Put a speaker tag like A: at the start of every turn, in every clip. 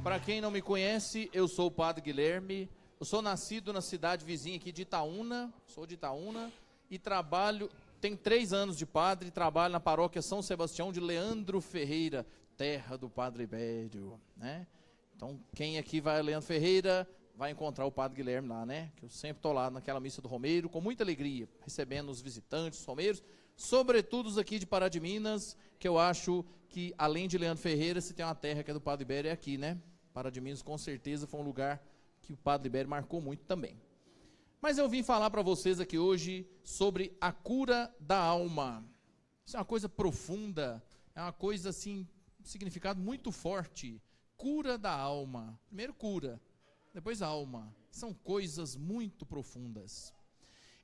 A: Para quem não me conhece, eu sou o Padre Guilherme. Eu sou nascido na cidade vizinha aqui de Itaúna, sou de Itaúna, e trabalho, tenho 3 anos de padre, e trabalho na paróquia São Sebastião de Leandro Ferreira, terra do Padre Ibério, né? Então, quem aqui vai a Leandro Ferreira, vai encontrar o Padre Guilherme lá, né? Que eu sempre estou lá naquela missa do Romeiro, com muita alegria, recebendo os visitantes, os romeiros, sobretudo os aqui de Pará de Minas, que eu acho que, além de Leandro Ferreira, se tem uma terra que é do Padre Ibério, é aqui, né? Pará de Minas, com certeza, foi um lugar que o Padre Ibério marcou muito também. Mas eu vim falar para vocês aqui hoje sobre a cura da alma. Isso é uma coisa profunda, é uma coisa assim, um significado muito forte. Cura da alma. Primeiro cura, depois alma. São coisas muito profundas.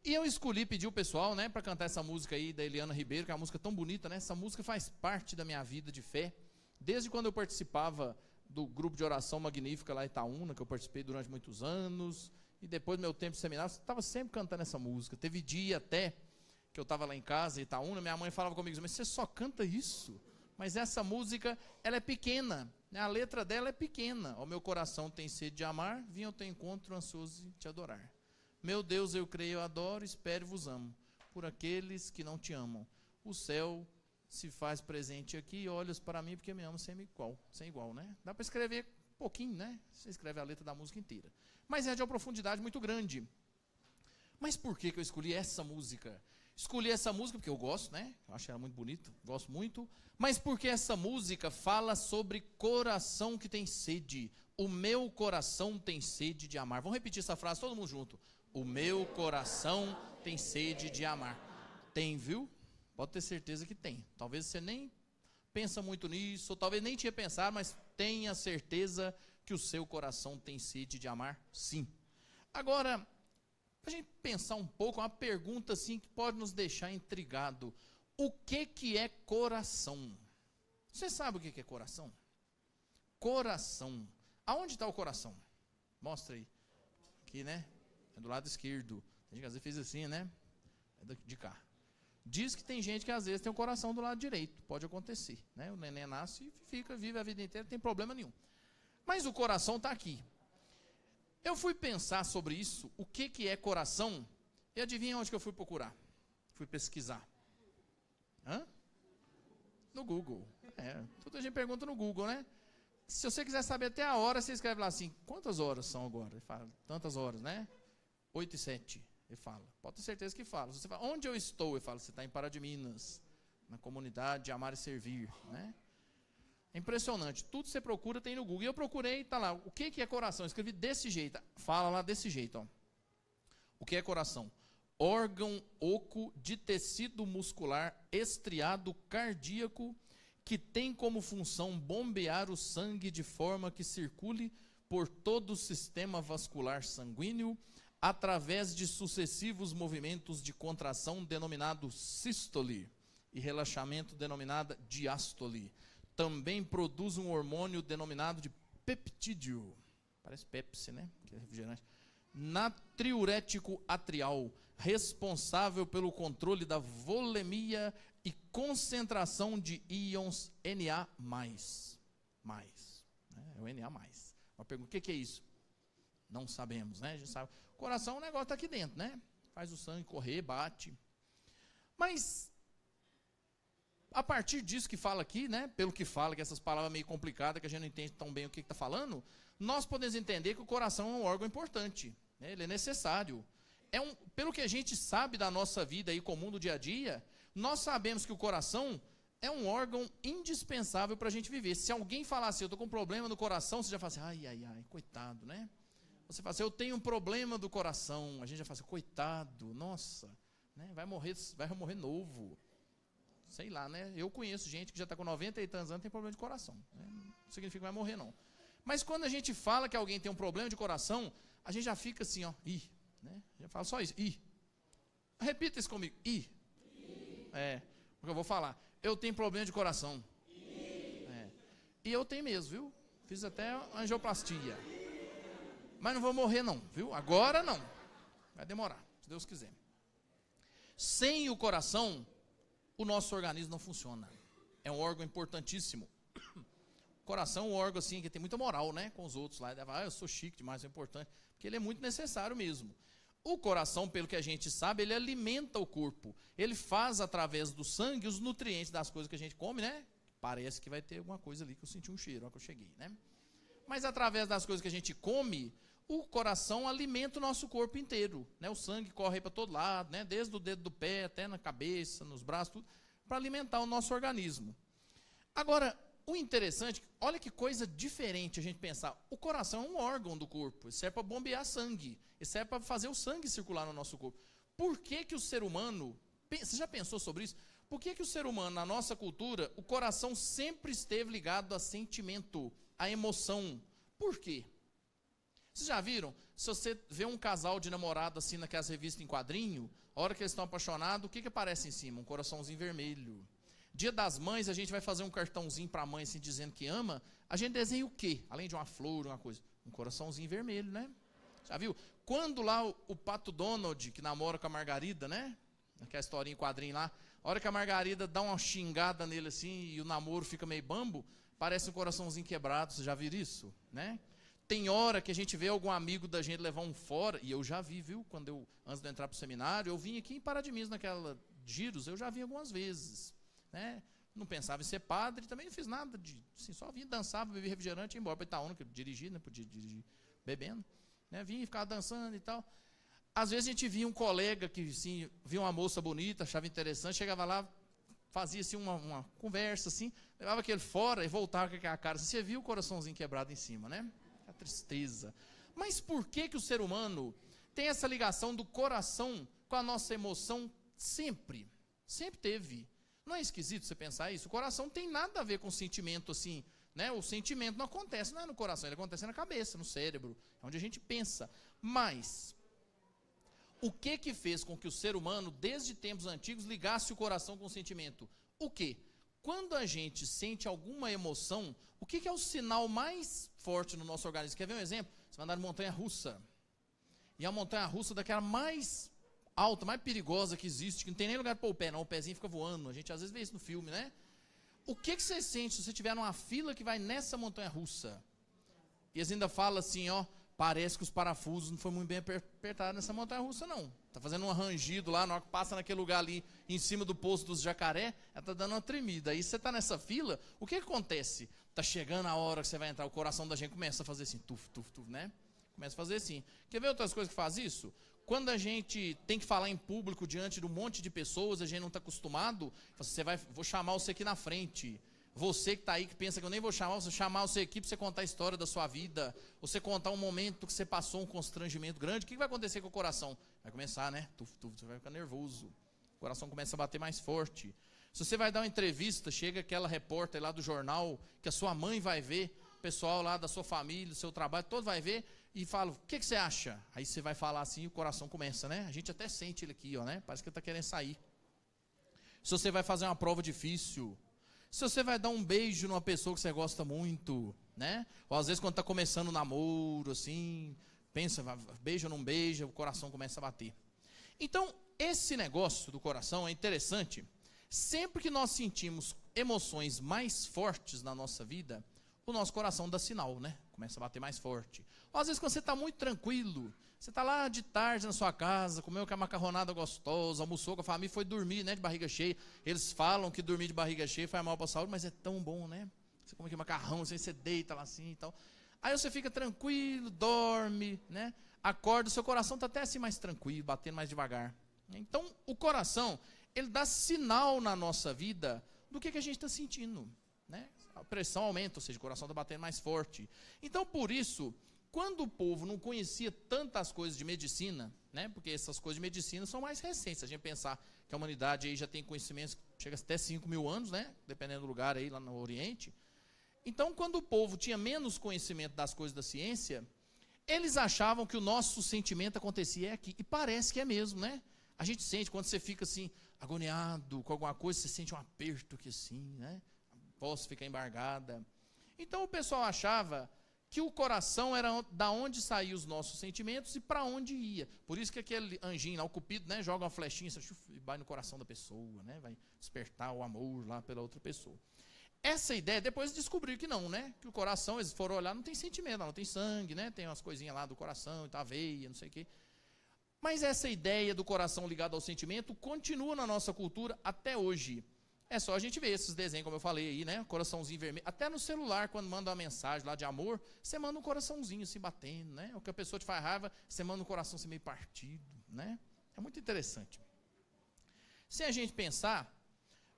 A: E eu escolhi, pedi o pessoal, né, para cantar essa música aí da Eliana Ribeiro, que é uma música tão bonita, né? Essa música faz parte da minha vida de fé. Desde quando eu participava do grupo de oração magnífica lá em Itaúna, que eu participei durante muitos anos, e depois do meu tempo de seminário, eu estava sempre cantando essa música. Teve dia até que eu estava lá em casa, em Itaúna, minha mãe falava comigo, mas você só canta isso? Mas essa música, ela é pequena, né? A letra dela é pequena. O meu coração tem sede de amar, vim ao teu encontro ansioso de te adorar. Meu Deus, eu creio, eu adoro, espero e vos amo. Por aqueles que não te amam. O céu se faz presente aqui, olhas para mim porque me ama sem igual, né? Dá para escrever um pouquinho, né? Você escreve a letra da música inteira. Mas é de uma profundidade muito grande. Mas por que eu escolhi essa música? Escolhi essa música porque eu gosto, né? Eu acho ela muito bonita, gosto muito. Mas porque essa música fala sobre coração que tem sede. O meu coração tem sede de amar. Vamos repetir essa frase todo mundo junto. O meu coração tem sede de amar. Tem, viu? Pode ter certeza que tem. Talvez você nem pensa muito nisso, ou talvez nem tinha pensado, mas tenha certeza que o seu coração tem sede de amar, sim. Agora, para a gente pensar um pouco, uma pergunta assim que pode nos deixar intrigado. O que é coração? Você sabe o que é coração? Coração. Aonde está o coração? Mostra aí. Aqui, né? É do lado esquerdo. Tem gente que às vezes fez assim, né? É de cá. Diz que tem gente que às vezes tem o coração do lado direito. Pode acontecer, né? O neném nasce e fica, vive a vida inteira, não tem problema nenhum. Mas o coração está aqui. Eu fui pensar sobre isso, o que é coração, e adivinha onde que eu fui procurar? Fui pesquisar. Hã? No Google. Tudo a gente pergunta no Google, né? Se você quiser saber até a hora, você escreve lá assim, quantas horas são agora? Ele fala, tantas horas, né? 8h07. Ele fala, pode ter certeza que fala. Você fala, onde eu estou? Ele fala, você está em Pará de Minas, na comunidade de Amar e Servir, né? É impressionante, tudo que você procura tem no Google. E eu procurei, está lá, o que é coração? Eu escrevi desse jeito, fala lá desse jeito, ó. O que é coração? Órgão oco de tecido muscular estriado cardíaco que tem como função bombear o sangue de forma que circule por todo o sistema vascular sanguíneo através de sucessivos movimentos de contração denominado sístole e relaxamento denominado diástole. Também produz um hormônio denominado de peptídeo, parece Pepsi, né? Que é refrigerante. Natriurético atrial, responsável pelo controle da volemia e concentração de íons Na+. Né? É o Na+. Uma pergunta, o que é isso? Não sabemos, né? A gente sabe. O coração, o negócio está aqui dentro, né? Faz o sangue correr, bate. Mas, a partir disso que fala aqui, né? Pelo que fala, que essas palavras meio complicadas, que a gente não entende tão bem o que está falando, nós podemos entender que o coração é um órgão importante, né? Ele é necessário. Pelo que a gente sabe da nossa vida aí comum do dia a dia, nós sabemos que o coração é um órgão indispensável para a gente viver. Se alguém falar assim, eu estou com um problema no coração, você já fala assim, ai, coitado, né? Você fala assim, eu tenho um problema do coração. A gente já fala assim, coitado, nossa, né? vai morrer novo. Sei lá, né? Eu conheço gente que já está com 98 anos e tem problema de coração. Né? Não significa que vai morrer, não. Mas quando a gente fala que alguém tem um problema de coração, a gente já fica assim, ó, né? Já fala só isso, Repita isso comigo, porque eu vou falar, eu tenho problema de coração. E eu tenho mesmo, viu? Fiz até angioplastia. Mas não vou morrer não, viu? Agora não. Vai demorar, se Deus quiser. Sem o coração, o nosso organismo não funciona. É um órgão importantíssimo. Coração é um órgão assim que tem muita moral, né, com os outros lá. Eu sou chique demais, é importante, porque ele é muito necessário mesmo. O coração, pelo que a gente sabe, ele alimenta o corpo. Ele faz através do sangue os nutrientes das coisas que a gente come, né? Parece que vai ter alguma coisa ali que eu senti um cheiro, ó, que eu cheguei, né? Mas através das coisas que a gente come, o coração alimenta o nosso corpo inteiro, né? O sangue corre para todo lado, né? Desde o dedo do pé até na cabeça, nos braços, tudo, para alimentar o nosso organismo. Agora, o interessante, olha que coisa diferente a gente pensar. O coração é um órgão do corpo, ele serve para bombear sangue, ele serve para fazer o sangue circular no nosso corpo. Por que que o ser humano, você já pensou sobre isso? Por que que o ser humano, na nossa cultura, o coração sempre esteve ligado a sentimento, a emoção? Por quê? Vocês já viram? Se você vê um casal de namorado assim naquelas revistas em quadrinho, a hora que eles estão apaixonados, o que que aparece em cima? Um coraçãozinho vermelho. Dia das Mães, a gente vai fazer um cartãozinho para a mãe, assim, dizendo que ama. A gente desenha o quê? Além de uma flor, uma coisa. Um coraçãozinho vermelho, né? Já viu? Quando lá o Pato Donald, que namora com a Margarida, né? Aquela historinha em quadrinho lá. A hora que a Margarida dá uma xingada nele assim, e o namoro fica meio bambo, parece um coraçãozinho quebrado. Vocês já viram isso? Né? Tem hora que a gente vê algum amigo da gente levar um fora, e eu já vi, viu? Antes de eu entrar para o seminário, eu vim aqui em Pará de Minas, naquela Giros, eu já vi algumas vezes. Né? Não pensava em ser padre, também não fiz nada assim, só vinha, dançava, bebia refrigerante e ia embora para Itaúna, que eu dirigi, né? Podia dirigir bebendo, né? Vinha e ficava dançando e tal. Às vezes a gente via um colega que assim, via uma moça bonita, achava interessante, chegava lá, fazia assim, uma conversa assim, levava aquele fora e voltava com aquela cara. Você viu o coraçãozinho quebrado em cima, né? A tristeza. Mas por que que o ser humano tem essa ligação do coração com a nossa emoção sempre? Sempre teve. Não é esquisito você pensar isso? O coração não tem nada a ver com sentimento assim, né? O sentimento não acontece, não é no coração, ele acontece na cabeça, no cérebro, é onde a gente pensa. Mas o que que fez com que o ser humano, desde tempos antigos, ligasse o coração com o sentimento? O quê? Quando a gente sente alguma emoção, o que que é o sinal mais forte no nosso organismo? Quer ver um exemplo? Você vai andar de montanha-russa. E a montanha-russa daquela mais alta, mais perigosa que existe, que não tem nem lugar para pôr o pé, não, o pezinho fica voando. A gente às vezes vê isso no filme, né? O que que você sente se você estiver numa fila que vai nessa montanha-russa? E eles ainda falam assim, ó, parece que os parafusos não foram muito bem apertados nessa montanha-russa, não. Tá fazendo um arrangido lá, na hora que passa naquele lugar ali, em cima do poço dos jacaré, ela tá dando uma tremida. Aí você tá nessa fila, o que que acontece? Tá chegando a hora que você vai entrar, o coração da gente começa a fazer assim, tuf, tuf, tuf, né? Começa a fazer assim. Quer ver outras coisas que faz isso? Quando a gente tem que falar em público diante de um monte de pessoas, a gente não está acostumado, vou chamar você aqui na frente. Você que está aí, que pensa que eu nem vou chamar, você chamar você aqui para você contar a história da sua vida, você contar um momento que você passou um constrangimento grande, o que vai acontecer com o coração? Vai começar, né? Tuf, tuf, você vai ficar nervoso. O coração começa a bater mais forte. Se você vai dar uma entrevista, chega aquela repórter lá do jornal, que a sua mãe vai ver, o pessoal lá da sua família, do seu trabalho, todo vai ver, e fala, o que que você acha? Aí você vai falar assim e o coração começa, né? A gente até sente ele aqui, ó, né? Parece que ele está querendo sair. Se você vai fazer uma prova difícil, se você vai dar um beijo numa pessoa que você gosta muito, né? Ou às vezes quando está começando um namoro, assim, pensa, beija ou não beija, o coração começa a bater. Então, esse negócio do coração é interessante. Sempre que nós sentimos emoções mais fortes na nossa vida, o nosso coração dá sinal, né? Começa a bater mais forte. Ou às vezes quando você está muito tranquilo, você está lá de tarde na sua casa, comeu aquela macarronada gostosa, almoçou com a família, foi dormir, né, de barriga cheia. Eles falam que dormir de barriga cheia faz mal para a saúde, mas é tão bom, né? Você come aquele macarrão, assim, você deita lá assim e tal. Aí você fica tranquilo, dorme, né? Acorda, o seu coração está até assim mais tranquilo, batendo mais devagar. Então, o coração, ele dá sinal na nossa vida do que a gente está sentindo, né? A pressão aumenta, ou seja, o coração está batendo mais forte. Então, por isso, quando o povo não conhecia tantas coisas de medicina, né? Porque essas coisas de medicina são mais recentes. Se a gente pensar que a humanidade aí já tem conhecimentos que chega até 5.000 anos, né? Dependendo do lugar aí lá no Oriente. Então, quando o povo tinha menos conhecimento das coisas da ciência, eles achavam que o nosso sentimento acontecia aqui. E parece que é mesmo, né? A gente sente, quando você fica assim, agoniado com alguma coisa, você sente um aperto aqui assim, né? A voz fica embargada. Então o pessoal achava que o coração era da onde saíam os nossos sentimentos e para onde ia. Por isso que aquele anjinho lá, o Cupido, né, joga uma flechinha e vai no coração da pessoa, né? Vai despertar o amor lá pela outra pessoa. Essa ideia, depois descobriu que não, né? Que o coração, eles foram olhar, não tem sentimento, não tem sangue, né? Tem umas coisinhas lá do coração, tá, veia, não sei o quê. Mas essa ideia do coração ligado ao sentimento continua na nossa cultura até hoje. É só a gente ver esses desenhos, como eu falei aí, né? Coraçãozinho vermelho. Até no celular, quando manda uma mensagem lá de amor, você manda um coraçãozinho assim batendo, né? O que a pessoa te faz raiva, você manda um coração assim meio partido, né? É muito interessante. Se a gente pensar,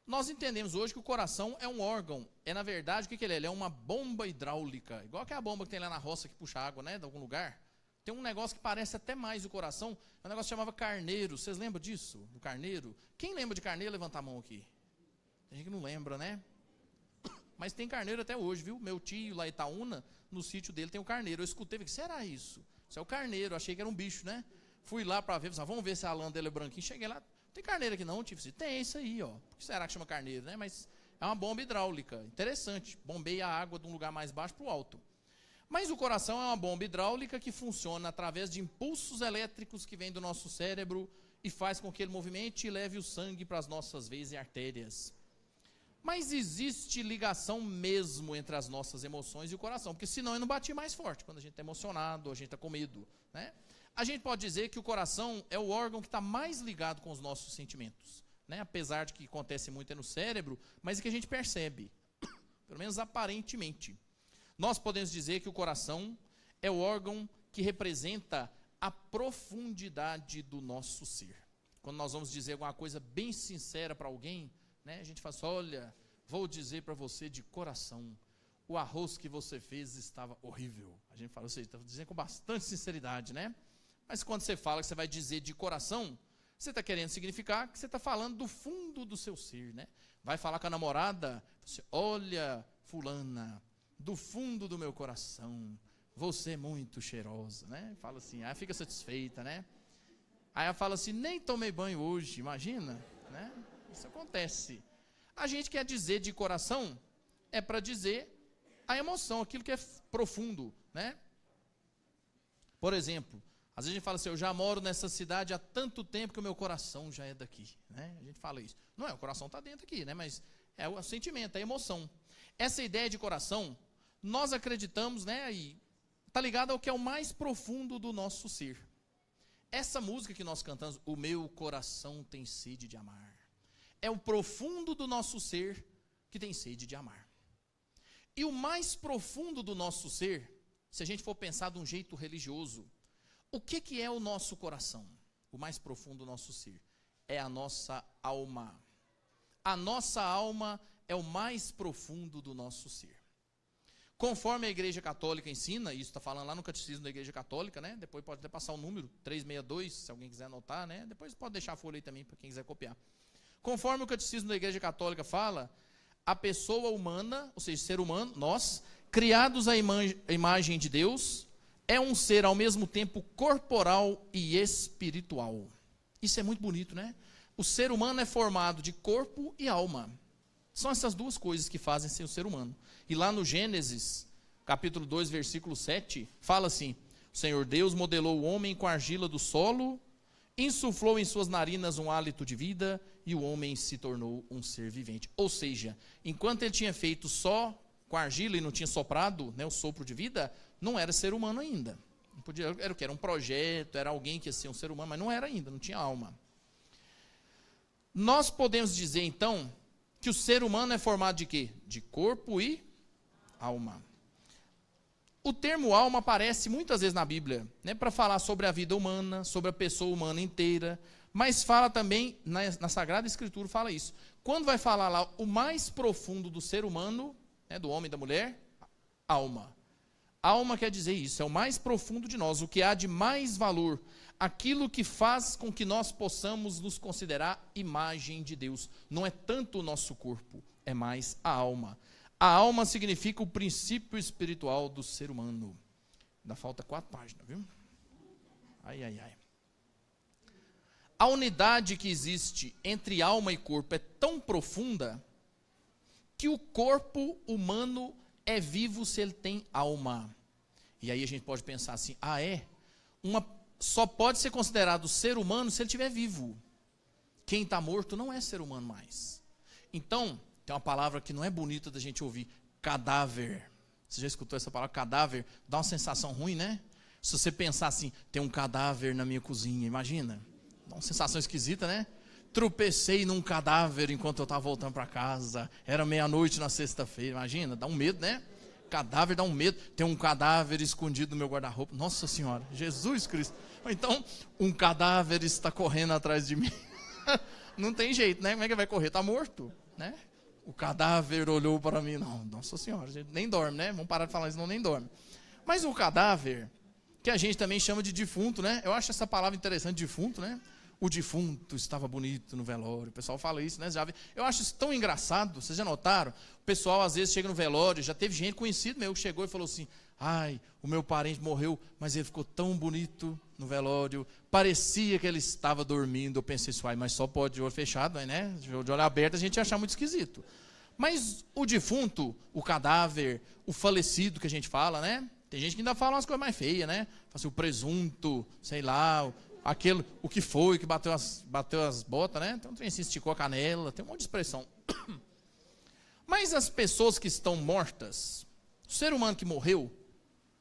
A: nós entendemos hoje que o coração é um órgão. É, na verdade, o que ele é? Ele é uma bomba hidráulica. Igual que a bomba que tem lá na roça que puxa água, né? De algum lugar. Tem um negócio que parece até mais o coração. É um negócio que chamava carneiro. Vocês lembram disso? Do carneiro? Quem lembra de carneiro, levanta a mão aqui. Tem gente que não lembra, né? Mas tem carneiro até hoje, viu? Meu tio lá em Itaúna, no sítio dele tem um carneiro. Eu escutei, falei, será isso? Isso é o carneiro. Achei que era um bicho, né? Fui lá para ver, pensei, vamos ver se a lã dele é branquinha. Cheguei lá, tem carneiro aqui não, tio? Tem isso aí, ó. Por que será que chama carneiro, né? Mas é uma bomba hidráulica. Interessante. Bombeia a água de um lugar mais baixo para o alto. Mas o coração é uma bomba hidráulica que funciona através de impulsos elétricos que vêm do nosso cérebro e faz com que ele movimente e leve o sangue para as nossas veias e artérias. Mas existe ligação mesmo entre as nossas emoções e o coração, porque senão ele não batia mais forte quando a gente está emocionado, a gente está com medo, né? A gente pode dizer que o coração é o órgão que está mais ligado com os nossos sentimentos, né? Apesar de que acontece muito no cérebro, mas é que a gente percebe, pelo menos aparentemente. Nós podemos dizer que o coração é o órgão que representa a profundidade do nosso ser. Quando nós vamos dizer alguma coisa bem sincera para alguém, né, a gente fala assim, olha, vou dizer para você de coração, o arroz que você fez estava horrível. A gente fala, você está dizendo com bastante sinceridade, né? Mas quando você fala que você vai dizer de coração, você está querendo significar que você está falando do fundo do seu ser, né? Vai falar com a namorada, você, olha, fulana, do fundo do meu coração, você é muito cheirosa, né? Fala assim, aí fica satisfeita, né? Aí ela fala assim, nem tomei banho hoje, imagina, né? Isso acontece. A gente quer dizer de coração, é para dizer a emoção, aquilo que é profundo, né? Por exemplo, às vezes a gente fala assim, eu já moro nessa cidade há tanto tempo que o meu coração já é daqui, né? A gente fala isso. Não é, o coração está dentro aqui, né? Mas é o sentimento, é a emoção. Essa ideia de coração, nós acreditamos, né? E está ligado ao que é o mais profundo do nosso ser. Essa música que nós cantamos, o meu coração tem sede de amar, é o profundo do nosso ser que tem sede de amar. E o mais profundo do nosso ser, se a gente for pensar de um jeito religioso, o que é o nosso coração? O mais profundo do nosso ser é a nossa alma. A nossa alma é o mais profundo do nosso ser. Conforme a Igreja Católica ensina, isso está falando lá no Catecismo da Igreja Católica, né? Depois pode até passar o número, 362, se alguém quiser anotar, né? Depois pode deixar a folha aí também, para quem quiser copiar. Conforme o Catecismo da Igreja Católica fala, a pessoa humana, ou seja, ser humano, nós, criados à imagem de Deus, é um ser ao mesmo tempo corporal e espiritual. Isso é muito bonito, né? O ser humano é formado de corpo e alma. São essas duas coisas que fazem ser o ser humano. E lá no Gênesis, capítulo 2, versículo 7, fala assim, o Senhor Deus modelou o homem com a argila do solo, insuflou em suas narinas um hálito de vida, e o homem se tornou um ser vivente. Ou seja, enquanto ele tinha feito só com a argila e não tinha soprado, né, o sopro de vida, não era ser humano ainda. Não podia, era o que? Era um projeto, era alguém que ia ser um ser humano, mas não era ainda, não tinha alma. Nós podemos dizer, então, que o ser humano é formado de quê? De corpo e alma. O termo alma aparece muitas vezes na Bíblia, né, para falar sobre a vida humana, sobre a pessoa humana inteira, mas fala também, na Sagrada Escritura fala isso. Quando vai falar lá o mais profundo do ser humano, né, do homem e da mulher, alma. Alma quer dizer isso, é o mais profundo de nós, o que há de mais valor, aquilo que faz com que nós possamos nos considerar imagem de Deus. Não é tanto o nosso corpo, é mais a alma. A alma significa o princípio espiritual do ser humano. Ainda falta 4 páginas, viu? Ai, ai, ai. A unidade que existe entre alma e corpo é tão profunda que o corpo humano é vivo se ele tem alma. E aí a gente pode pensar assim, só pode ser considerado ser humano se ele estiver vivo. Quem está morto não é ser humano mais. Então, Tem uma palavra que não é bonita da gente ouvir, cadáver. Você já escutou essa palavra, cadáver? Dá uma sensação ruim, né? Se você pensar assim, tem um cadáver na minha cozinha, imagina. Dá uma sensação esquisita, né? Tropecei num cadáver enquanto eu estava voltando para casa. Era meia-noite na sexta-feira, imagina, dá um medo, né? Cadáver dá um medo. Tem um cadáver escondido no meu guarda-roupa. Nossa Senhora, Jesus Cristo. Ou então, um cadáver está correndo atrás de mim. Não tem jeito, né? Como é que vai correr? Está morto, né? O cadáver olhou para mim. Não, Nossa Senhora, a gente nem dorme, né? Vamos parar de falar isso, não nem dorme. Mas o cadáver, que a gente também chama de defunto, né? Eu acho essa palavra interessante, defunto, né? O defunto estava bonito no velório. O pessoal fala isso, né? Eu acho isso tão engraçado. Vocês já notaram? O pessoal às vezes chega no velório, já teve gente conhecida meu que chegou e falou assim: ai, o meu parente morreu, mas ele ficou tão bonito no velório, parecia que ele estava dormindo. Eu pensei isso, mas só pode de olho fechado, né? De olho aberto a gente ia achar muito esquisito. Mas o defunto, o cadáver, o falecido que a gente fala, né? Tem gente que ainda fala umas coisas mais feias, né? Assim, o presunto, sei lá, aquele, o que foi, que bateu as botas, né? Então, tem assim, esticou a canela, tem um monte de expressão. Mas as pessoas que estão mortas, o ser humano que morreu,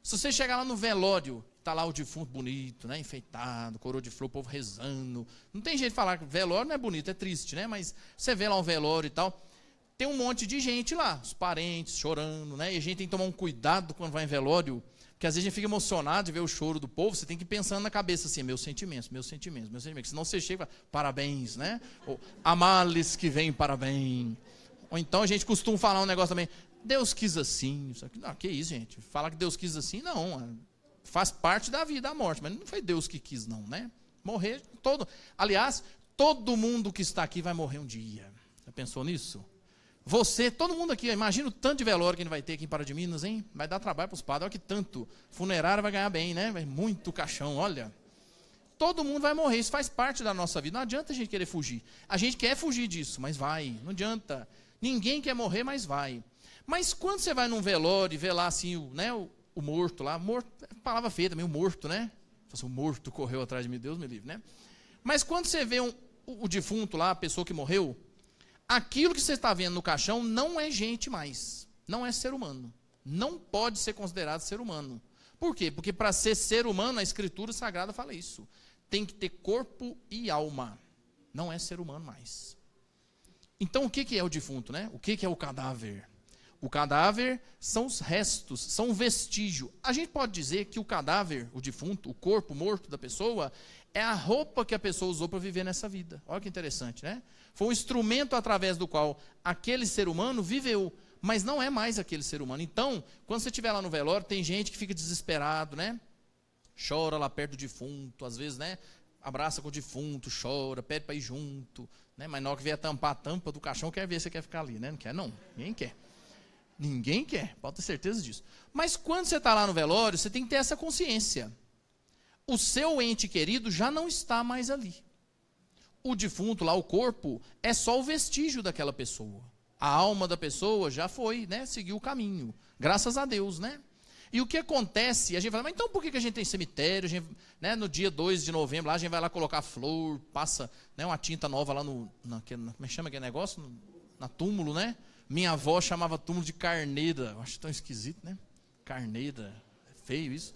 A: se você chegar lá no velório, está lá o defunto bonito, né? Enfeitado, coroa de flor, o povo rezando. Não tem jeito de falar que velório não é bonito, é triste, né? Mas você vê lá um velório e tal, tem um monte de gente lá, os parentes chorando, né? E a gente tem que tomar um cuidado quando vai em velório, porque às vezes a gente fica emocionado de ver o choro do povo, você tem que ir pensando na cabeça assim, meus sentimentos, senão você chega e fala, parabéns, né? Ou, a males que vem, parabéns. Ou então a gente costuma falar um negócio também, Deus quis assim, isso aqui. Não, que isso, gente, falar que Deus quis assim, não, faz parte da vida, a morte, mas não foi Deus que quis não, né? Morrer, aliás, todo mundo que está aqui vai morrer um dia, já pensou nisso? Você, todo mundo aqui, imagina o tanto de velório que a gente vai ter aqui em Pará de Minas, hein? Vai dar trabalho para os padres, olha que tanto. Funerária vai ganhar bem, né? Vai muito caixão, olha. Todo mundo vai morrer, isso faz parte da nossa vida. Não adianta a gente querer fugir. A gente quer fugir disso, mas vai. Não adianta. Ninguém quer morrer, mas vai. Mas quando você vai num velório e vê lá assim, o morto lá, morto, é palavra feia também, o morto, né? O morto correu atrás de mim, Deus me livre, né? Mas quando você vê o defunto lá, a pessoa que morreu, aquilo que você está vendo no caixão não é gente mais, não é ser humano, não pode ser considerado ser humano. Por quê? Porque para ser humano, a Escritura Sagrada fala isso, tem que ter corpo e alma, não é ser humano mais. Então o que é o defunto, né? O que é o cadáver? O cadáver são os restos, são um vestígio. A gente pode dizer que o cadáver, o defunto, o corpo morto da pessoa, é a roupa que a pessoa usou para viver nessa vida. Olha que interessante, né? Foi um instrumento através do qual aquele ser humano viveu, mas não é mais aquele ser humano. Então, quando você estiver lá no velório, tem gente que fica desesperado, né? Chora lá perto do defunto, às vezes, né? Abraça com o defunto, chora, pede para ir junto, né? Mas na hora que vier tampar a tampa do caixão, quer ver se você quer ficar ali, né? Não quer, não. Ninguém quer. Ninguém quer, pode ter certeza disso. Mas quando você está lá no velório, você tem que ter essa consciência. O seu ente querido já não está mais ali. O defunto lá, o corpo, é só o vestígio daquela pessoa. A alma da pessoa já foi, né? Seguiu o caminho. Graças a Deus, né? E o que acontece, a gente fala, mas então por que a gente tem cemitério? A gente, né, no dia 2 de novembro, lá, a gente vai lá colocar flor, passa, né, uma tinta nova lá como é que chama aquele negócio? Na túmulo, né? Minha avó chamava túmulo de carneira. Eu acho tão esquisito, né? Carneira. É feio isso.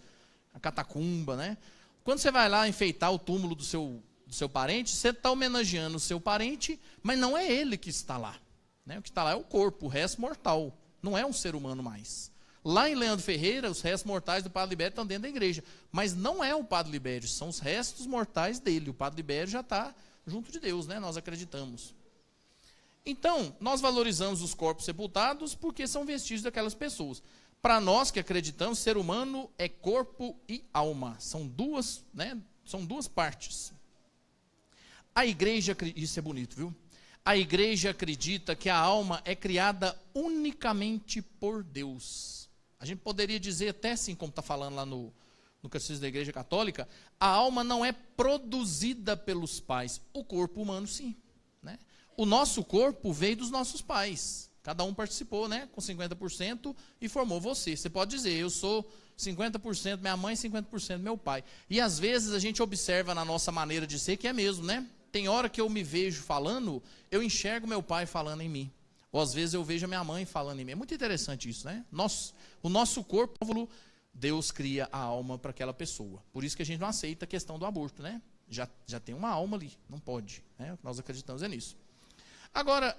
A: A catacumba, né? Quando você vai lá enfeitar o túmulo do seu parente, você está homenageando o seu parente, mas não é ele que está lá, né? O que está lá é o corpo, o resto mortal. Não é um ser humano mais. Lá em Leandro Ferreira, os restos mortais do Padre Libério estão dentro da igreja. Mas não é o Padre Libério, são os restos mortais dele. O Padre Libério já está junto de Deus, né? Nós acreditamos. Então, nós valorizamos os corpos sepultados porque são vestígios daquelas pessoas. Para nós que acreditamos, ser humano é corpo e alma. São duas, né? São duas partes. A igreja, isso é bonito, viu? A igreja acredita que a alma é criada unicamente por Deus. A gente poderia dizer até assim, como está falando lá no Catecismo da Igreja Católica, a alma não é produzida pelos pais. O corpo humano, sim, né? O nosso corpo veio dos nossos pais. Cada um participou, né, com 50% e formou você. Você pode dizer, eu sou 50% minha mãe, 50% meu pai. E às vezes a gente observa na nossa maneira de ser que é mesmo, né? Tem hora que eu me vejo falando, eu enxergo meu pai falando em mim. Ou às vezes eu vejo a minha mãe falando em mim. É muito interessante isso, né? O nosso corpo, Deus cria a alma para aquela pessoa. Por isso que a gente não aceita a questão do aborto, né? Já tem uma alma ali, não pode, né? Nós acreditamos nisso. Agora,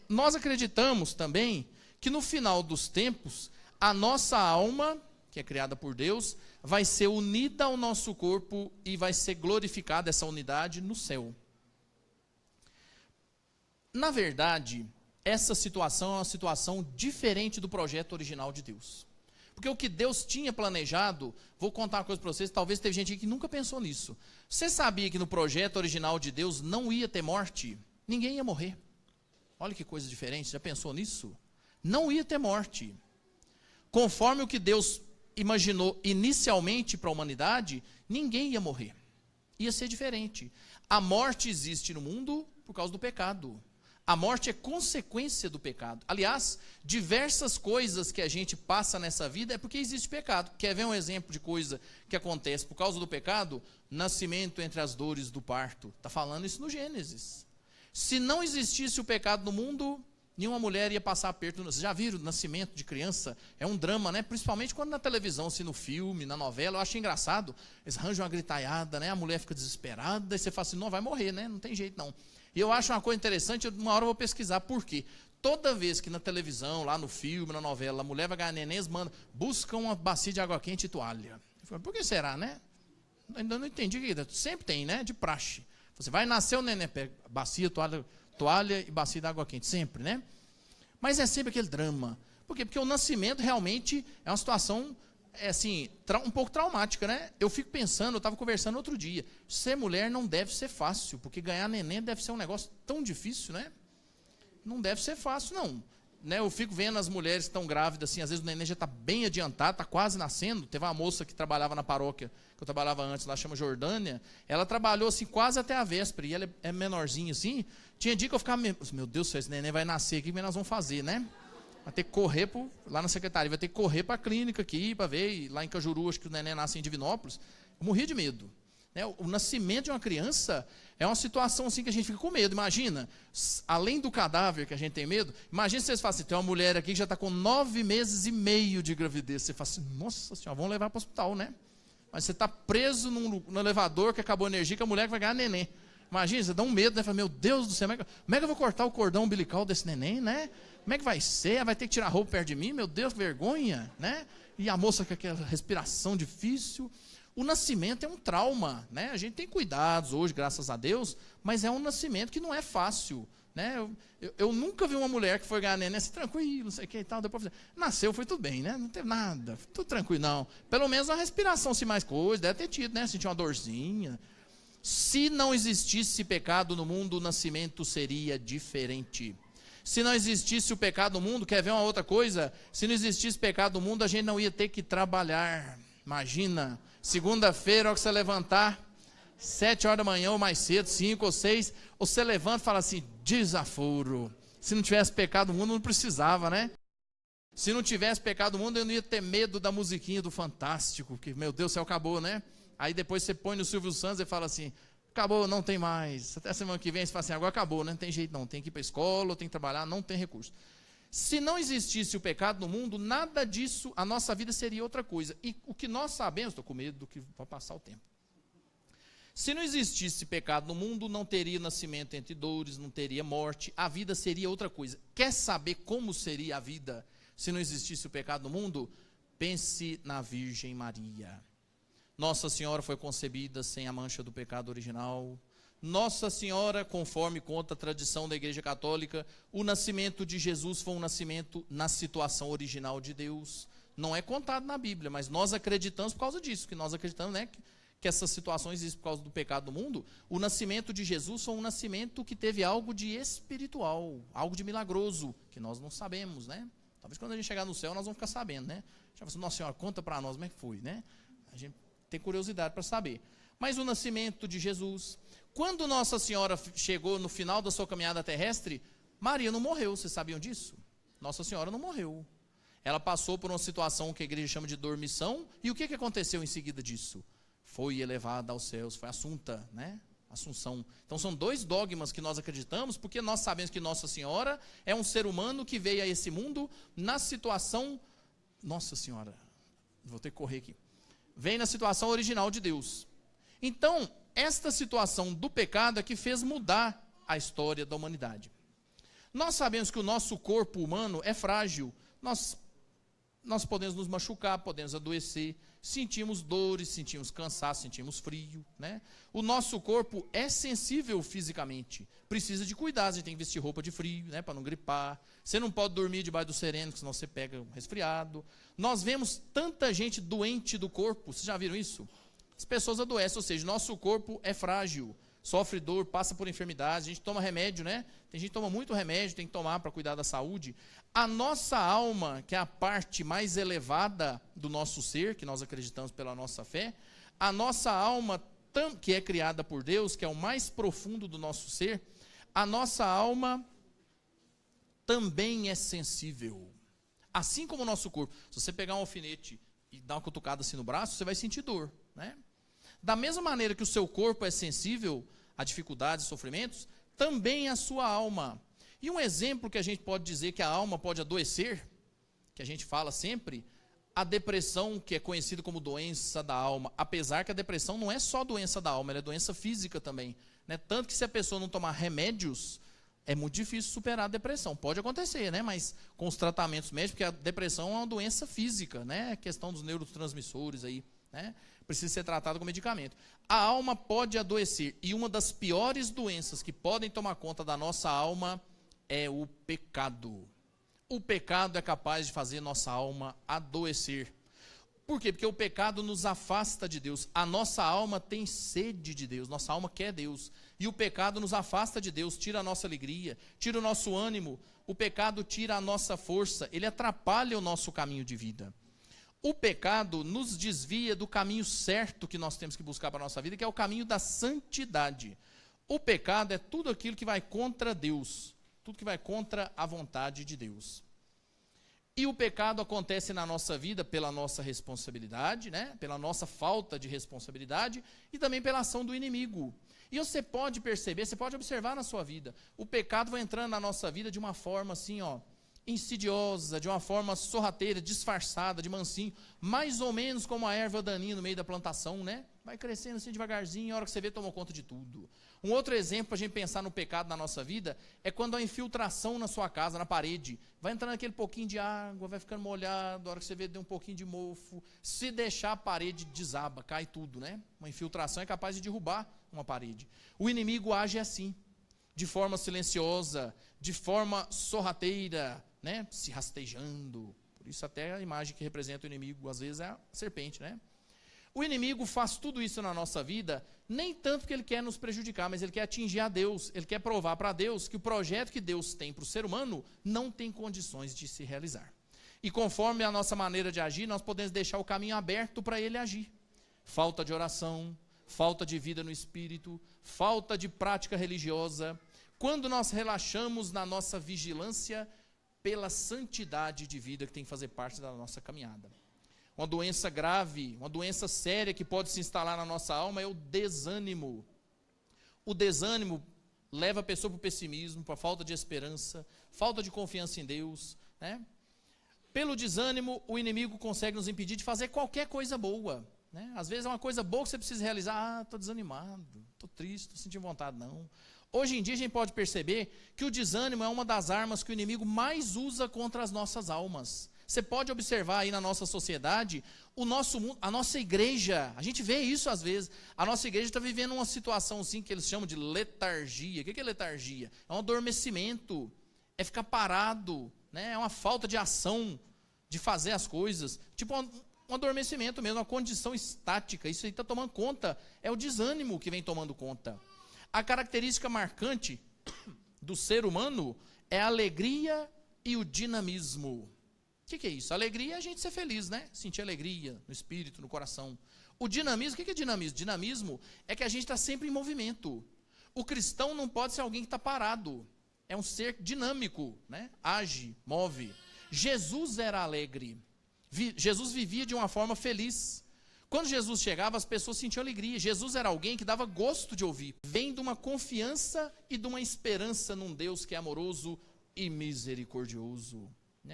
A: nós acreditamos também que no final dos tempos, a nossa alma, que é criada por Deus, vai ser unida ao nosso corpo e vai ser glorificada essa unidade no céu. Na verdade, essa situação é uma situação diferente do projeto original de Deus. Porque o que Deus tinha planejado, vou contar uma coisa para vocês, talvez teve gente que nunca pensou nisso. Você sabia que no projeto original de Deus não ia ter morte? Ninguém ia morrer. Olha que coisa diferente, já pensou nisso? Não ia ter morte. Conforme o que Deus imaginou inicialmente para a humanidade, ninguém ia morrer. Ia ser diferente. A morte existe no mundo por causa do pecado. A morte é consequência do pecado. Aliás, diversas coisas que a gente passa nessa vida é porque existe pecado. Quer ver um exemplo de coisa que acontece por causa do pecado? Nascimento entre as dores do parto. Está falando isso no Gênesis. Se não existisse o pecado no mundo, nenhuma mulher ia passar aperto. Vocês já viram o nascimento de criança? É um drama, né? Principalmente quando na televisão, assim, no filme, na novela, eu acho engraçado. Eles arranjam uma gritaiada, né? A mulher fica desesperada, e você fala assim, não, vai morrer, né? Não tem jeito não. E eu acho uma coisa interessante, uma hora eu vou pesquisar por quê. Toda vez que na televisão, lá no filme, na novela, a mulher vai ganhar neném, manda, busca uma bacia de água quente e toalha. Eu falei, por que será, né? Ainda não entendi o que é. Sempre tem, né? De praxe. Você vai nascer o neném, pega bacia, toalha e bacia de água quente. Sempre, né? Mas é sempre aquele drama. Por quê? Porque o nascimento realmente é uma situação, assim, um pouco traumática, né? Eu fico pensando, eu estava conversando outro dia, ser mulher não deve ser fácil, porque ganhar neném deve ser um negócio tão difícil, né? Não deve ser fácil, não. Né? Eu fico vendo as mulheres que estão grávidas, assim, às vezes o neném já está bem adiantado, está quase nascendo. Teve uma moça que trabalhava na paróquia, que eu trabalhava antes, lá chama Jordânia, ela trabalhou assim quase até a véspera, e ela é menorzinha assim. Tinha dia que eu ficava, meu Deus do céu, esse neném vai nascer aqui, o que nós vamos fazer, né? Vai ter que correr lá na secretaria, vai ter que correr para a clínica aqui, para ver, e lá em Cajuru, acho que o neném nasce em Divinópolis. Eu morria de medo. Né? O nascimento de uma criança é uma situação assim que a gente fica com medo. Imagina, além do cadáver que a gente tem medo, imagina se vocês falam assim, tem uma mulher aqui que já está com 9 meses e meio de gravidez. Você fala assim, nossa senhora, vamos levar para o hospital, né? Mas você está preso no elevador que acabou a energia, que a mulher vai ganhar neném. Imagina, você dá um medo, né? Fala, meu Deus do céu, como é que eu vou cortar o cordão umbilical desse neném, né? Como é que vai ser? Vai ter que tirar a roupa perto de mim? Meu Deus, que vergonha, né? E a moça com aquela respiração difícil. O nascimento é um trauma, né? A gente tem cuidados hoje, graças a Deus, mas é um nascimento que não é fácil, né? Eu nunca vi uma mulher que foi ganhar neném assim, tranquilo, não sei o que e tal, depois nasceu, foi tudo bem, né? Não teve nada, tudo tranquilo, não. Pelo menos a respiração, se mais coisa, deve ter tido, né? Sentir uma dorzinha. Se não existisse pecado no mundo, o nascimento seria diferente. Se não existisse o pecado no mundo, quer ver uma outra coisa? Se não existisse pecado no mundo, a gente não ia ter que trabalhar. Imagina, segunda-feira, ao que você levantar, 7 horas da manhã ou mais cedo, 5 ou 6, você levanta e fala assim, desaforo. Se não tivesse pecado no mundo, não precisava, né? Se não tivesse pecado no mundo, eu não ia ter medo da musiquinha do Fantástico, que, meu Deus do céu, acabou, né? Aí depois você põe no Silvio Santos e fala assim, acabou, não tem mais. Até semana que vem você fala assim, agora acabou, né? Não tem jeito não, tem que ir para a escola, tem que trabalhar, não tem recurso. Se não existisse o pecado no mundo, nada disso, a nossa vida seria outra coisa. E o que nós sabemos, estou com medo do que vai passar o tempo. Se não existisse pecado no mundo, não teria nascimento entre dores, não teria morte, a vida seria outra coisa. Quer saber como seria a vida se não existisse o pecado no mundo? Pense na Virgem Maria. Nossa Senhora foi concebida sem a mancha do pecado original. Nossa Senhora, conforme conta a tradição da Igreja Católica, o nascimento de Jesus foi um nascimento na situação original de Deus. Não é contado na Bíblia, mas nós acreditamos por causa disso, que nós acreditamos, né, que essas situações existem por causa do pecado do mundo. O nascimento de Jesus foi um nascimento que teve algo de espiritual, algo de milagroso, que nós não sabemos, né? Talvez quando a gente chegar no céu nós vamos ficar sabendo, né? Já assim, Nossa Senhora, conta para nós como é que foi, né? A gente tem curiosidade para saber. Mas o nascimento de Jesus, quando Nossa Senhora chegou no final da sua caminhada terrestre, Maria não morreu, vocês sabiam disso? Nossa Senhora não morreu. Ela passou por uma situação que a igreja chama de dormição, e o que aconteceu em seguida disso? Foi elevada aos céus, foi assunta, né? Assunção. Então são dois dogmas que nós acreditamos, porque nós sabemos que Nossa Senhora é um ser humano que veio a esse mundo na situação... Nossa Senhora, vou ter que correr aqui. Vem na situação original de Deus. Então, esta situação do pecado é que fez mudar a história da humanidade. Nós sabemos que o nosso corpo humano é frágil. Nós podemos nos machucar, podemos adoecer, sentimos dores, sentimos cansaço, sentimos frio, né? O nosso corpo é sensível fisicamente, precisa de cuidado, a gente tem que vestir roupa de frio, né, para não gripar. Você não pode dormir debaixo do sereno, senão você pega um resfriado. Nós vemos tanta gente doente do corpo, vocês já viram isso? As pessoas adoecem, ou seja, nosso corpo é frágil, sofre dor, passa por enfermidades, a gente toma remédio, né? Tem gente que toma muito remédio, tem que tomar para cuidar da saúde. A nossa alma, que é a parte mais elevada do nosso ser, que nós acreditamos pela nossa fé, a nossa alma, que é criada por Deus, que é o mais profundo do nosso ser, a nossa alma também é sensível. Assim como o nosso corpo. Se você pegar um alfinete e dar uma cutucada assim no braço, você vai sentir dor, né? Da mesma maneira que o seu corpo é sensível a dificuldades e sofrimentos, também a sua alma. E um exemplo que a gente pode dizer que a alma pode adoecer, que a gente fala sempre, a depressão, que é conhecida como doença da alma, apesar que a depressão não é só doença da alma, ela é doença física também, né? Tanto que se a pessoa não tomar remédios, é muito difícil superar a depressão. Pode acontecer, né? Mas com os tratamentos médicos, porque a depressão é uma doença física, né? A questão dos neurotransmissores aí, né? Precisa ser tratado com medicamento. A alma pode adoecer, e uma das piores doenças que podem tomar conta da nossa alma é o pecado. O pecado é capaz de fazer nossa alma adoecer. Por quê? Porque o pecado nos afasta de Deus. A nossa alma tem sede de Deus, nossa alma quer Deus. E o pecado nos afasta de Deus, tira a nossa alegria, tira o nosso ânimo. O pecado tira a nossa força, ele atrapalha o nosso caminho de vida. O pecado nos desvia do caminho certo que nós temos que buscar para a nossa vida, que é o caminho da santidade. O pecado é tudo aquilo que vai contra Deus, tudo que vai contra a vontade de Deus. E o pecado acontece na nossa vida pela nossa responsabilidade, né? Pela nossa falta de responsabilidade e também pela ação do inimigo. E você pode perceber, você pode observar na sua vida, o pecado vai entrando na nossa vida de uma forma assim, insidiosa, de uma forma sorrateira, disfarçada, de mansinho, mais ou menos como a erva daninha no meio da plantação, né? Vai crescendo assim devagarzinho, a hora que você vê, tomou conta de tudo. Um outro exemplo para a gente pensar no pecado na nossa vida é quando há infiltração na sua casa, na parede. Vai entrando aquele pouquinho de água, vai ficando molhado, a hora que você vê, deu um pouquinho de mofo. Se deixar a parede desaba, cai tudo, né? Uma infiltração é capaz de derrubar uma parede. O inimigo age assim, de forma silenciosa, de forma sorrateira, né? Se rastejando. Por isso até a imagem que representa o inimigo às vezes é a serpente, né? O inimigo faz tudo isso na nossa vida, nem tanto porque ele quer nos prejudicar, mas ele quer atingir a Deus, ele quer provar para Deus que o projeto que Deus tem para o ser humano não tem condições de se realizar. E conforme a nossa maneira de agir, nós podemos deixar o caminho aberto para ele agir. Falta de oração, falta de vida no espírito, falta de prática religiosa. Quando nós relaxamos na nossa vigilância pela santidade de vida que tem que fazer parte da nossa caminhada. Uma doença grave, uma doença séria que pode se instalar na nossa alma é o desânimo. O desânimo leva a pessoa para o pessimismo, para a falta de esperança, falta de confiança em Deus, né? Pelo desânimo, o inimigo consegue nos impedir de fazer qualquer coisa boa, né? Às vezes é uma coisa boa que você precisa realizar, estou desanimado, estou triste, estou sentindo vontade, não. Hoje em dia a gente pode perceber que o desânimo é uma das armas que o inimigo mais usa contra as nossas almas. Você pode observar aí na nossa sociedade, o nosso mundo, a nossa igreja, a gente vê isso às vezes, a nossa igreja está vivendo uma situação assim que eles chamam de letargia. O que é letargia? É um adormecimento, é ficar parado, né? É uma falta de ação, de fazer as coisas, tipo um adormecimento mesmo, uma condição estática. Isso aí está tomando conta, é o desânimo que vem tomando conta. A característica marcante do ser humano é a alegria e o dinamismo. O que é isso? Alegria é a gente ser feliz, né? Sentir alegria no espírito, no coração. O dinamismo, o que é dinamismo? Dinamismo é que a gente está sempre em movimento. O cristão não pode ser alguém que está parado. É um ser dinâmico, né? Age, move. Jesus era alegre. Jesus vivia de uma forma feliz. Quando Jesus chegava, as pessoas sentiam alegria. Jesus era alguém que dava gosto de ouvir. Vem de uma confiança e de uma esperança num Deus que é amoroso e misericordioso.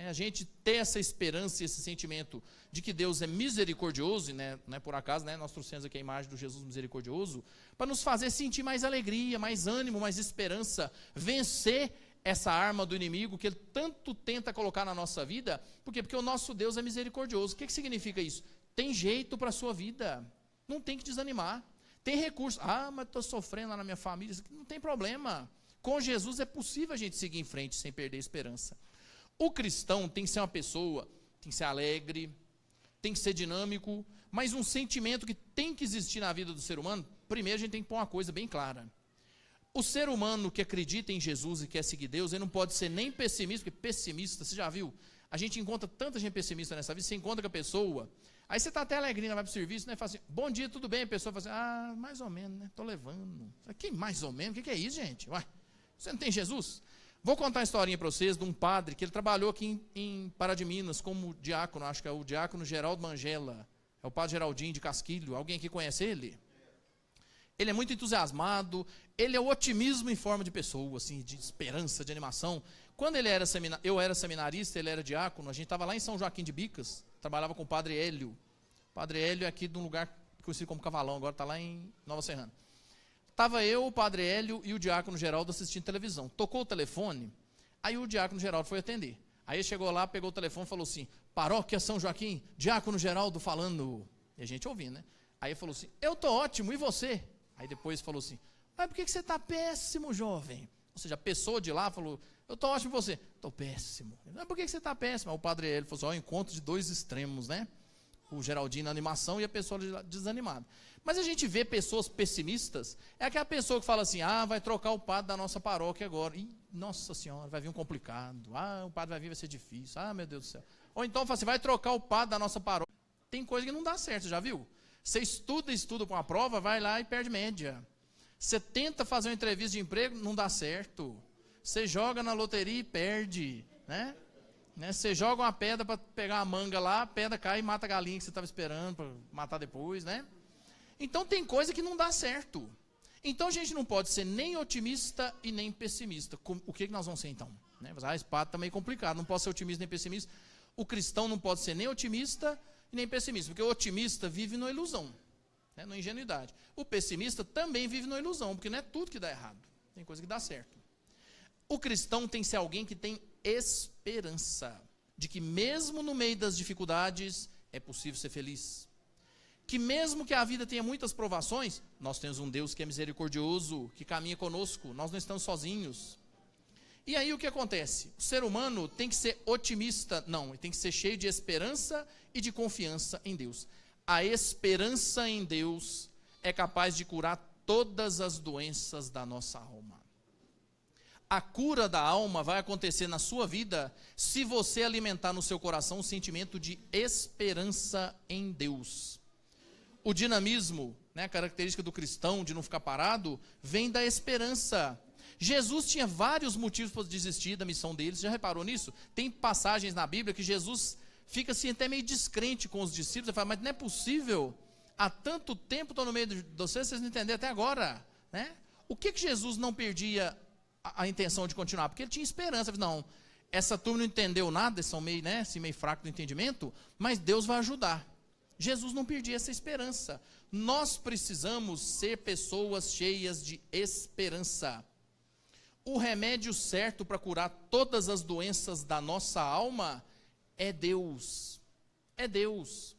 A: A gente ter essa esperança e esse sentimento de que Deus é misericordioso, e não é por acaso, nós trouxemos aqui a imagem do Jesus misericordioso, para nos fazer sentir mais alegria, mais ânimo, mais esperança, vencer essa arma do inimigo que ele tanto tenta colocar na nossa vida. Por quê? Porque o nosso Deus é misericordioso. O que significa isso? Tem jeito para a sua vida, não tem que desanimar, tem recurso. Mas estou sofrendo lá na minha família, não tem problema, com Jesus é possível a gente seguir em frente sem perder a esperança. O cristão tem que ser uma pessoa, tem que ser alegre, tem que ser dinâmico, mas um sentimento que tem que existir na vida do ser humano. Primeiro a gente tem que pôr uma coisa bem clara: o ser humano que acredita em Jesus e quer seguir Deus, ele não pode ser nem pessimista, porque pessimista, você já viu, a gente encontra tanta gente pessimista nessa vida. Você encontra com a pessoa, aí você está até alegrinha, vai para o serviço, fala assim, bom dia, tudo bem? A pessoa fala assim, mais ou menos, estou levando. Que mais ou menos? O que é isso, gente? Uai, você não tem Jesus? Vou contar uma historinha para vocês de um padre que ele trabalhou aqui em Pará de Minas como diácono, acho que é o diácono Geraldo Mangela, é o padre Geraldinho de Casquilho. Alguém aqui conhece ele? Ele é muito entusiasmado, ele é o otimismo em forma de pessoa, assim, de esperança, de animação. Quando ele era eu era seminarista, ele era diácono, a gente estava lá em São Joaquim de Bicas, trabalhava com o padre Hélio. O padre Hélio é aqui de um lugar conhecido como Cavalão, agora está lá em Nova Serrana. Estava eu, o padre Hélio e o diácono Geraldo assistindo televisão. Tocou o telefone, aí o diácono Geraldo foi atender. Aí ele chegou lá, pegou o telefone e falou assim, Paróquia São Joaquim, diácono Geraldo falando. E a gente ouvindo, né? Aí ele falou assim, eu estou ótimo, e você? Aí depois falou assim, mas por que você está péssimo, jovem? Ou seja, a pessoa de lá falou, eu estou ótimo, e você? Estou péssimo. Mas por que você está péssimo? Aí o padre Hélio falou assim, encontro de dois extremos, né? O Geraldinho na animação e a pessoa desanimada. Mas a gente vê pessoas pessimistas, é aquela pessoa que fala assim, vai trocar o padre da nossa paróquia agora. Ih, nossa senhora, vai vir um complicado. O padre vai vir, vai ser difícil. Meu Deus do céu. Ou então fala assim, vai trocar o padre da nossa paróquia. Tem coisa que não dá certo, já viu? Você estuda para uma prova, vai lá e perde média. Você tenta fazer uma entrevista de emprego, não dá certo. Você joga na loteria e perde, né? Você joga uma pedra para pegar uma manga lá, a pedra cai e mata a galinha que você estava esperando para matar depois, né? Então tem coisa que não dá certo. Então a gente não pode ser nem otimista e nem pessimista. O que nós vamos ser então? Esse pato está meio complicado, não pode ser otimista nem pessimista. O cristão não pode ser nem otimista e nem pessimista, porque o otimista vive na ilusão, na ingenuidade. O pessimista também vive na ilusão, porque não é tudo que dá errado, tem coisa que dá certo. O cristão tem que ser alguém que tem esperança de que mesmo no meio das dificuldades é possível ser feliz. Que mesmo que a vida tenha muitas provações, nós temos um Deus que é misericordioso, que caminha conosco, nós não estamos sozinhos. E aí o que acontece? O ser humano tem que ser otimista, não, ele tem que ser cheio de esperança e de confiança em Deus. A esperança em Deus é capaz de curar todas as doenças da nossa alma. A cura da alma vai acontecer na sua vida se você alimentar no seu coração o sentimento de esperança em Deus. O dinamismo, a característica do cristão de não ficar parado, vem da esperança. Jesus tinha vários motivos para desistir da missão dele. Você já reparou nisso? Tem passagens na Bíblia que Jesus fica assim até meio descrente com os discípulos. Ele fala, mas não é possível, há tanto tempo estou no meio de vocês não entenderam até agora, né? O que Jesus não perdia a intenção de continuar? Porque ele tinha esperança. Ele falou, não, essa turma não entendeu nada, eles são meio, assim, meio fraco no entendimento, mas Deus vai ajudar. Jesus não perdia essa esperança. Nós precisamos ser pessoas cheias de esperança. O remédio certo para curar todas as doenças da nossa alma é Deus. É Deus.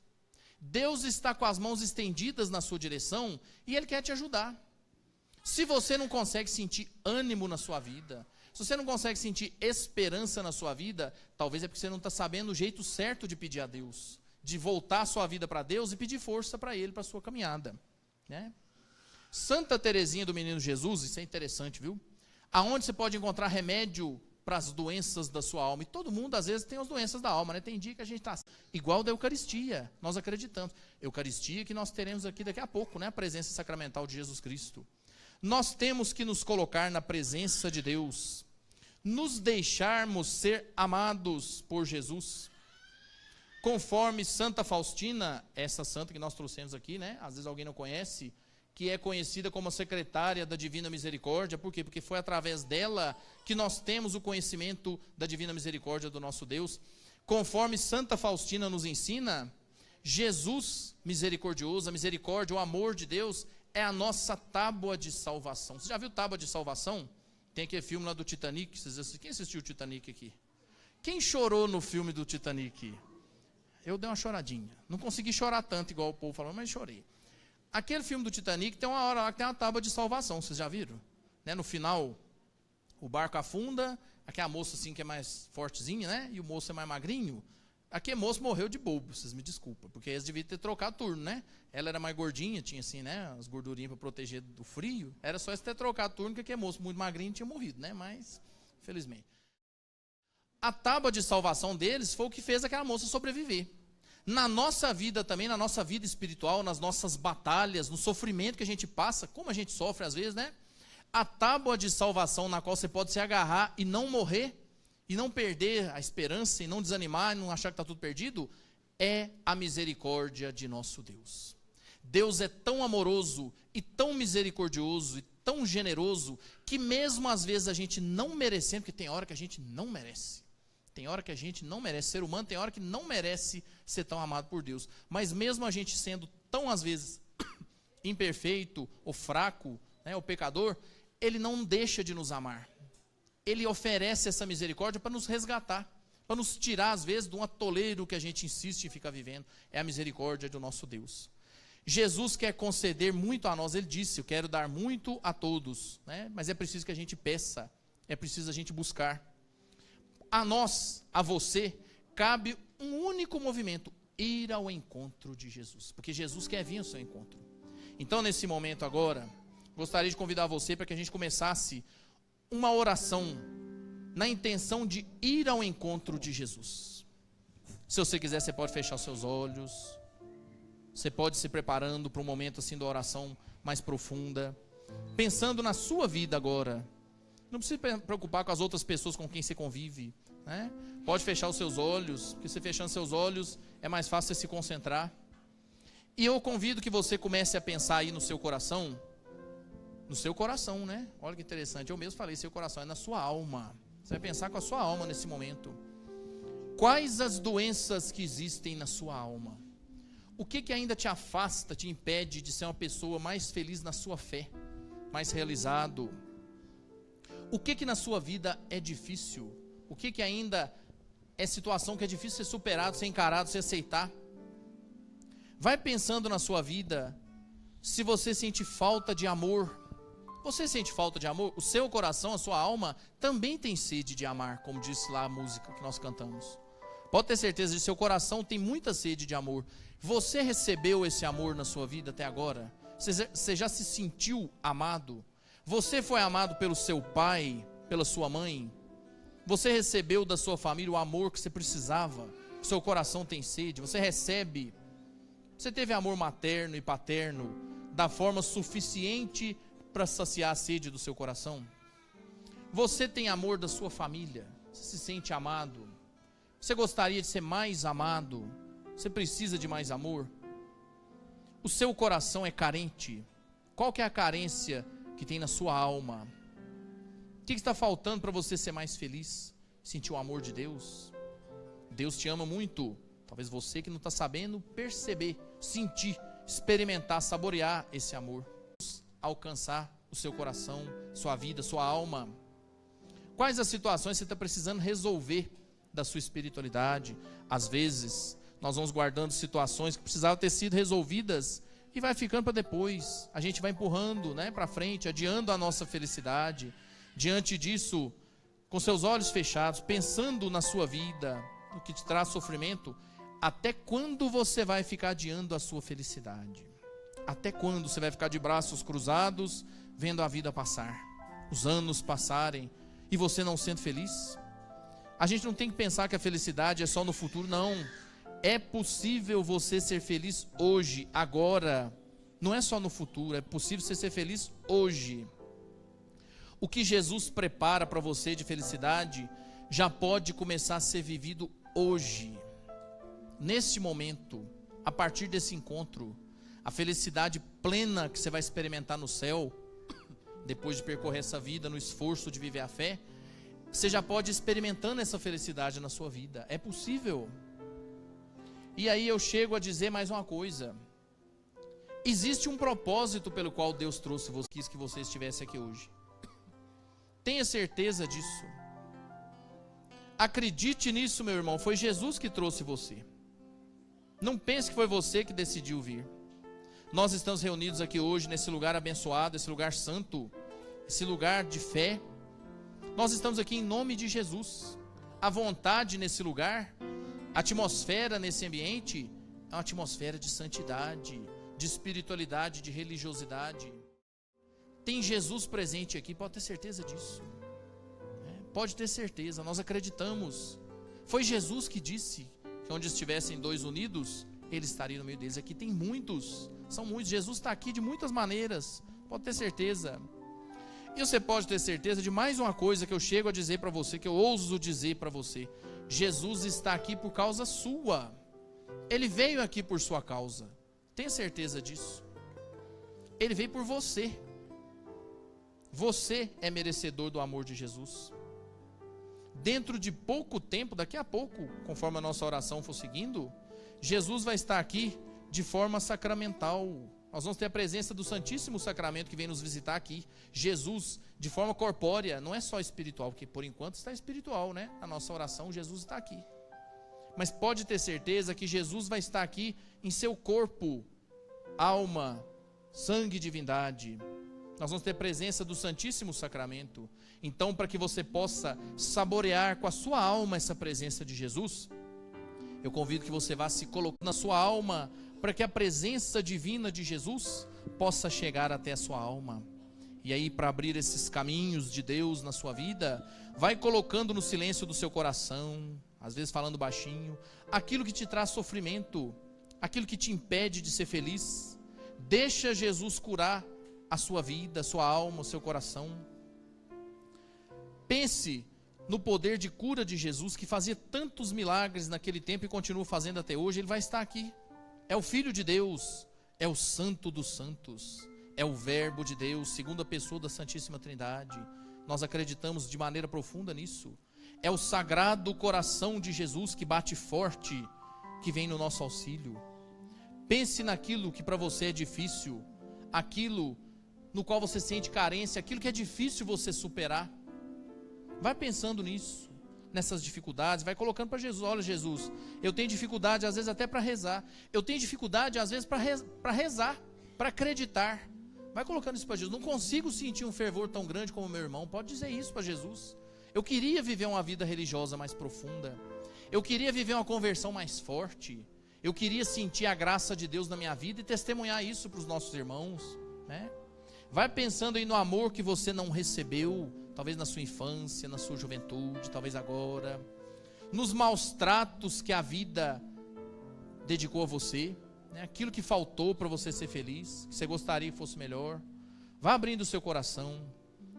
A: Deus está com as mãos estendidas na sua direção e Ele quer te ajudar. Se você não consegue sentir ânimo na sua vida, se você não consegue sentir esperança na sua vida, talvez é porque você não está sabendo o jeito certo de pedir a Deus, de voltar a sua vida para Deus e pedir força para Ele, para a sua caminhada, né? Santa Teresinha do Menino Jesus, isso é interessante, viu? Aonde você pode encontrar remédio para as doenças da sua alma. E todo mundo, às vezes, tem as doenças da alma, né? Tem dia que a gente está igual da Eucaristia, nós acreditamos. Eucaristia que nós teremos aqui daqui a pouco, né? A presença sacramental de Jesus Cristo. Nós temos que nos colocar na presença de Deus, nos deixarmos ser amados por Jesus. Conforme Santa Faustina, essa santa que nós trouxemos aqui, né? Às vezes alguém não conhece, que é conhecida como a secretária da Divina Misericórdia. Por quê? Porque foi através dela que nós temos o conhecimento da Divina Misericórdia do nosso Deus. Conforme Santa Faustina nos ensina, Jesus misericordioso, a misericórdia, o amor de Deus, é a nossa tábua de salvação. Você já viu tábua de salvação? Tem aquele filme lá do Titanic. Quem assistiu o Titanic aqui? Quem chorou no filme do Titanic? Eu dei uma choradinha. Não consegui chorar tanto igual o povo falou, mas chorei. Aquele filme do Titanic tem uma hora lá que tem uma tábua de salvação. Vocês já viram? Né? No final, o barco afunda, aqui a moça assim que é mais fortezinha, né? E o moço é mais magrinho. Aquele moço morreu de bobo, vocês me desculpem, porque eles deviam ter trocado turno, né? Ela era mais gordinha, tinha assim, né? As gordurinhas para proteger do frio. Era só eles ter trocado turno, que aquele moço muito magrinho tinha morrido, né? Mas, felizmente. A tábua de salvação deles foi o que fez aquela moça sobreviver. Na nossa vida também, na nossa vida espiritual, nas nossas batalhas, no sofrimento que a gente passa, como a gente sofre às vezes, né? A tábua de salvação na qual você pode se agarrar e não morrer, e não perder a esperança, e não desanimar, e não achar que está tudo perdido, é a misericórdia de nosso Deus. Deus é tão amoroso, e tão misericordioso, e tão generoso, que mesmo às vezes a gente não merecendo, porque tem hora que a gente não merece. Tem hora que a gente não merece, ser humano tem hora que não merece ser tão amado por Deus. Mas mesmo a gente sendo tão, às vezes, imperfeito, ou fraco, né, ou pecador, Ele não deixa de nos amar. Ele oferece essa misericórdia para nos resgatar, para nos tirar, às vezes, de um atoleiro que a gente insiste em ficar vivendo. É a misericórdia do nosso Deus. Jesus quer conceder muito a nós. Ele disse, eu quero dar muito a todos, né? Mas é preciso que a gente peça, é preciso a gente buscar. A nós, a você, cabe um único movimento, ir ao encontro de Jesus, porque Jesus quer vir ao seu encontro. Então, nesse momento agora, gostaria de convidar você para que a gente começasse uma oração na intenção de ir ao encontro de Jesus. Se você quiser, você pode fechar os seus olhos, você pode ir se preparando para um momento assim da oração mais profunda, pensando na sua vida agora. Não precisa se preocupar com as outras pessoas com quem você convive, né? Pode fechar os seus olhos, porque você fechando seus olhos é mais fácil você se concentrar. E eu convido que você comece a pensar aí no seu coração, né? Olha que interessante, eu mesmo falei, seu coração é na sua alma. Você vai pensar com a sua alma nesse momento. Quais as doenças que existem na sua alma? O que ainda te afasta, te impede de ser uma pessoa mais feliz na sua fé, mais realizado? O que na sua vida é difícil? O que ainda é situação que é difícil ser superado, ser encarado, ser aceitar? Vai pensando na sua vida, se você sente falta de amor. Você sente falta de amor? O seu coração, a sua alma, também tem sede de amar, como disse lá a música que nós cantamos. Pode ter certeza de que seu coração tem muita sede de amor. Você recebeu esse amor na sua vida até agora? Você já se sentiu amado? Você foi amado pelo seu pai, pela sua mãe? Você recebeu da sua família o amor que você precisava? O seu coração tem sede? Você recebe? Você teve amor materno e paterno da forma suficiente para saciar a sede do seu coração? Você tem amor da sua família? Você se sente amado? Você gostaria de ser mais amado? Você precisa de mais amor? O seu coração é carente? Qual que é a carência que tem na sua alma? O que está faltando para você ser mais feliz? Sentir o amor de Deus? Deus te ama muito. Talvez você que não está sabendo perceber, sentir, experimentar, saborear esse amor. Alcançar o seu coração, sua vida, sua alma. Quais as situações você está precisando resolver da sua espiritualidade? Às vezes, nós vamos guardando situações que precisavam ter sido resolvidas e vai ficando para depois. A gente vai empurrando, né, para frente, adiando a nossa felicidade. Diante disso, com seus olhos fechados, pensando na sua vida, no que te traz sofrimento, até quando você vai ficar adiando a sua felicidade? Até quando você vai ficar de braços cruzados, vendo a vida passar, os anos passarem, e você não sendo feliz? A gente não tem que pensar que a felicidade é só no futuro, não. É possível você ser feliz hoje, agora. Não é só no futuro, é possível você ser feliz hoje. O que Jesus prepara para você de felicidade já pode começar a ser vivido hoje. neste momento, a partir desse encontro, a felicidade plena que você vai experimentar no céu, depois de percorrer essa vida no esforço de viver a fé, você já pode ir experimentando essa felicidade na sua vida. É possível. E aí eu chego a dizer mais uma coisa. Existe um propósito pelo qual Deus trouxe você, quis que você estivesse aqui hoje. Tenha certeza disso. Acredite nisso, meu irmão. Foi Jesus que trouxe você. Não pense que foi você que decidiu vir. Nós estamos reunidos aqui hoje nesse lugar abençoado, esse lugar santo, esse lugar de fé. Nós estamos aqui em nome de Jesus. A vontade nesse lugar, a atmosfera nesse ambiente é uma atmosfera de santidade, de espiritualidade, de religiosidade. Tem Jesus presente aqui, pode ter certeza disso. Pode ter certeza, nós acreditamos. Foi Jesus que disse que onde estivessem dois unidos, Ele estaria no meio deles. Aqui tem muitos, são muitos. Jesus está aqui de muitas maneiras, pode ter certeza. E você pode ter certeza de mais uma coisa que eu chego a dizer para você, que eu ouso dizer para você. Jesus está aqui por causa sua. Ele veio aqui por sua causa. Tenha certeza disso. Ele veio por você. Você é merecedor do amor de Jesus. Dentro de pouco tempo, daqui a pouco, conforme a nossa oração for seguindo, Jesus vai estar aqui de forma sacramental. Nós vamos ter a presença do Santíssimo Sacramento que vem nos visitar aqui. Jesus, de forma corpórea, não é só espiritual, porque por enquanto está espiritual, né? A nossa oração, Jesus está aqui. Mas pode ter certeza que Jesus vai estar aqui em seu corpo, alma, sangue e divindade. Nós vamos ter presença do Santíssimo Sacramento. Então, para que você possa saborear com a sua alma essa presença de Jesus, eu convido que você vá se colocando na sua alma, para que a presença divina de Jesus possa chegar até a sua alma. E aí, para abrir esses caminhos de Deus na sua vida, vai colocando no silêncio do seu coração, às vezes falando baixinho, aquilo que te traz sofrimento, aquilo que te impede de ser feliz. Deixa Jesus curar a sua vida, a sua alma, o seu coração. Pense no poder de cura de Jesus, que fazia tantos milagres naquele tempo e continua fazendo até hoje. Ele vai estar aqui. É o Filho de Deus, é o Santo dos Santos, é o Verbo de Deus, segunda pessoa da Santíssima Trindade. Nós acreditamos de maneira profunda nisso. É o Sagrado Coração de Jesus que bate forte, que vem no nosso auxílio. Pense naquilo que para você é difícil, aquilo no qual você sente carência, aquilo que é difícil você superar. Vai pensando nisso, nessas dificuldades, vai colocando para Jesus. Olha, Jesus, eu tenho dificuldade às vezes até para rezar. Eu tenho dificuldade às vezes para rezar, para acreditar. Vai colocando isso para Jesus. Não consigo sentir um fervor tão grande como meu irmão. Pode dizer isso para Jesus. Eu queria viver uma vida religiosa mais profunda. Eu queria viver uma conversão mais forte. Eu queria sentir a graça de Deus na minha vida e testemunhar isso para os nossos irmãos, né? Vai pensando aí no amor que você não recebeu, talvez na sua infância, na sua juventude, talvez agora, nos maus tratos que a vida dedicou a você, né? Aquilo que faltou para você ser feliz, que você gostaria que fosse melhor. Vá abrindo o seu coração,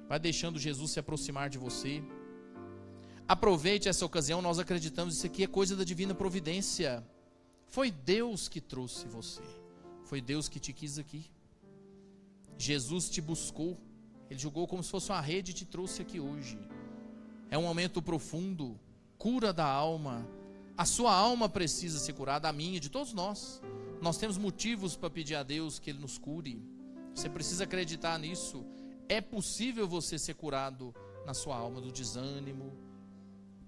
A: vai deixando Jesus se aproximar de você. Aproveite essa ocasião. Nós acreditamos que isso aqui é coisa da divina providência. Foi Deus que trouxe você, foi Deus que te quis aqui. Jesus te buscou, Ele julgou como se fosse uma rede e te trouxe aqui hoje. É um momento profundo, cura da alma. A sua alma precisa ser curada, a minha, de todos nós. Nós temos motivos para pedir a Deus que Ele nos cure. Você precisa acreditar nisso. É possível você ser curado na sua alma do desânimo,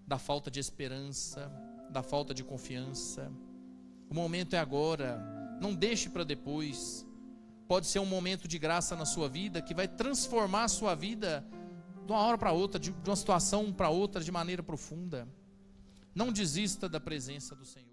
A: da falta de esperança, da falta de confiança. O momento é agora, não deixe para depois. Pode ser um momento de graça na sua vida, que vai transformar a sua vida de uma hora para outra, de uma situação para outra, de maneira profunda. Não desista da presença do Senhor.